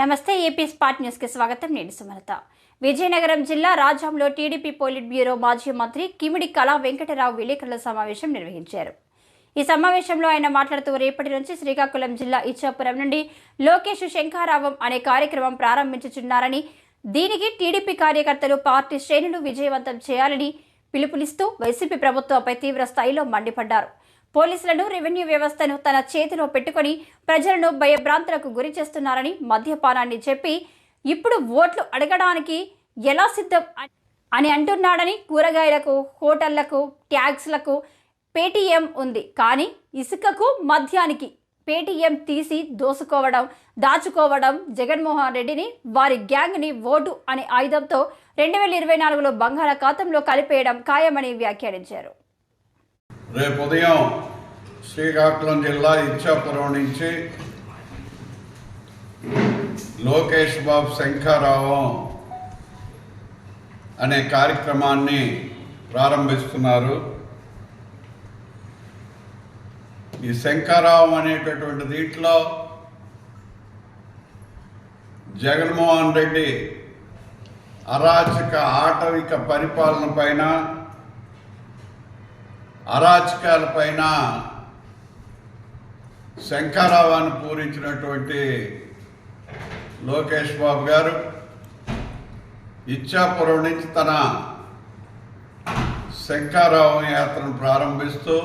నమస్తే AP spot news కి స్వాగతం. నేను సుమలత. విజయనగరం జిల్లా రాజాంలో టీడీపీ పోలిట్ బ్యూరో మాజీ మంత్రి కిమిడి కళా వెంకటరావు విలేకరుల సమావేశం నిర్వహించారు. ఈ సమావేశంలో ఆయన మాట్లాడుతూ రేపటి నుంచి శ్రీకాకుళం జిల్లా ఇచ్చాపురం నుండి లోకేష్ శంఖారావం అనే కార్యక్రమం ప్రారంభించుచున్నారని, దీనికి టీడీపీ కార్యకర్తలు పార్టీ శ్రేణులు విజయవంతం చేయాలని పిలుపునిస్తూ వైసీపీ ప్రభుత్వంపై తీవ్ర స్థాయిలో మండిపడ్డారు. పోలీసులను, రెవెన్యూ వ్యవస్థను తన చేతిలో పెట్టుకుని ప్రజలను భయభ్రాంతులకు గురి చేస్తున్నారని, మద్యపానాన్ని చెప్పి ఇప్పుడు ఓట్లు అడగడానికి ఎలా సిద్ధం అని అంటున్నాడని, కూరగాయలకు, హోటళ్లకు, ట్యాక్స్లకు పేటీఎం ఉంది, కానీ ఇసుకకు, మద్యానికి పేటీఎం తీసి దాచుకోవడం జగన్మోహన్ రెడ్డిని, వారి గ్యాంగ్ని ఓటు అనే ఆయుధంతో 2024లో బంగాళాఖాతంలో కలిపేయడం ఖాయమని వ్యాఖ్యానించారు. రేపు ఉదయం శ్రీకాకుళం జిల్లా ఇచ్చాపురం నుంచి లోకేష్ బాబు శంఖారావం అనే కార్యక్రమాన్ని ప్రారంభిస్తున్నారు. ఈ శంఖారావం అనేటటువంటి దీంట్లో జగన్మోహన్ రెడ్డి అరాచక ఆటవిక పరిపాలన పైన, అరాచకాలపైన శంఖారావాన్ని పూరించినటువంటి లోకేష్ బాబు గారు ఇచ్చాపురం నుంచి తన శంఖారావం యాత్రను ప్రారంభిస్తూ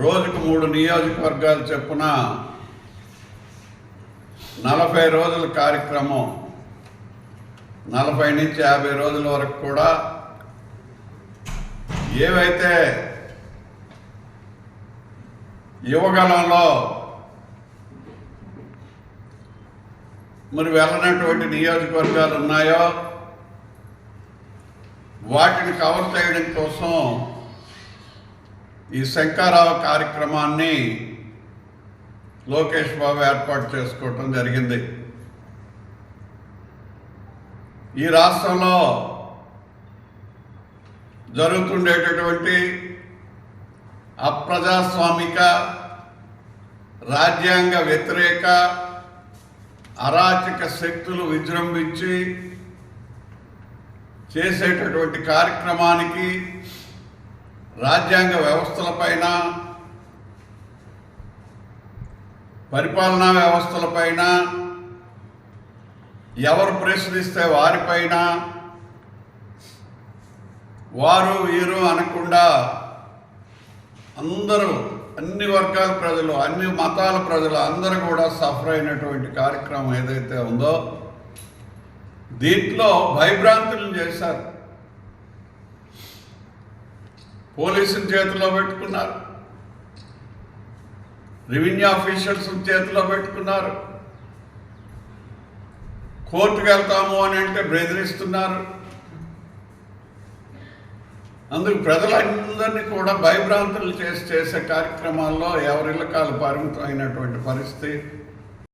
రోజుకు 3 నియోజకవర్గాలు చొప్పున 40 రోజుల కార్యక్రమం, 40 నుంచి 50 రోజుల వరకు కూడా ఏవైతే యువగలంలో మరి వెళ్ళనటువంటి నియోజకవర్గాలు ఉన్నాయో వాటిని కవర్ చేయడం కోసం ఈ శంఖారావ కార్యక్రమాన్ని లోకేష్ బాబు ఏర్పాటు చేసుకోవటం జరిగింది. ఈ రాష్ట్రంలో జరుగుతుండేటటువంటి అప్రజాస్వామిక, రాజ్యాంగ వ్యతిరేక, అరాచక శక్తులు విజృంభించి చేసేటటువంటి కార్యక్రమానికి రాజ్యాంగ వ్యవస్థలపైన, పరిపాలనా వ్యవస్థలపైన, ఎవరు ప్రశ్నిస్తే వారిపైన, వారు వీరు అనకుండా అందరూ, అన్ని వర్గాల ప్రజలు, అన్ని మతాల ప్రజలు అందరూ కూడా సఫర్ అయినటువంటి కార్యక్రమం ఏదైతే ఉందో దీంట్లో భయభ్రాంతులను చేశారు. పోలీసుల చేతిలో పెట్టుకున్నారు, రెవెన్యూ ఆఫీషియల్స్ చేతిలో పెట్టుకున్నారు, కోర్టుకు వెళ్తాము అని అంటే బెదిరిస్తున్నారు. అందుకు ప్రజలందరినీ కూడా భయభ్రాంతులు చేసే కార్యక్రమాల్లో ఎవరిళ్ళకాలు పరిమితం అయినటువంటి పరిస్థితి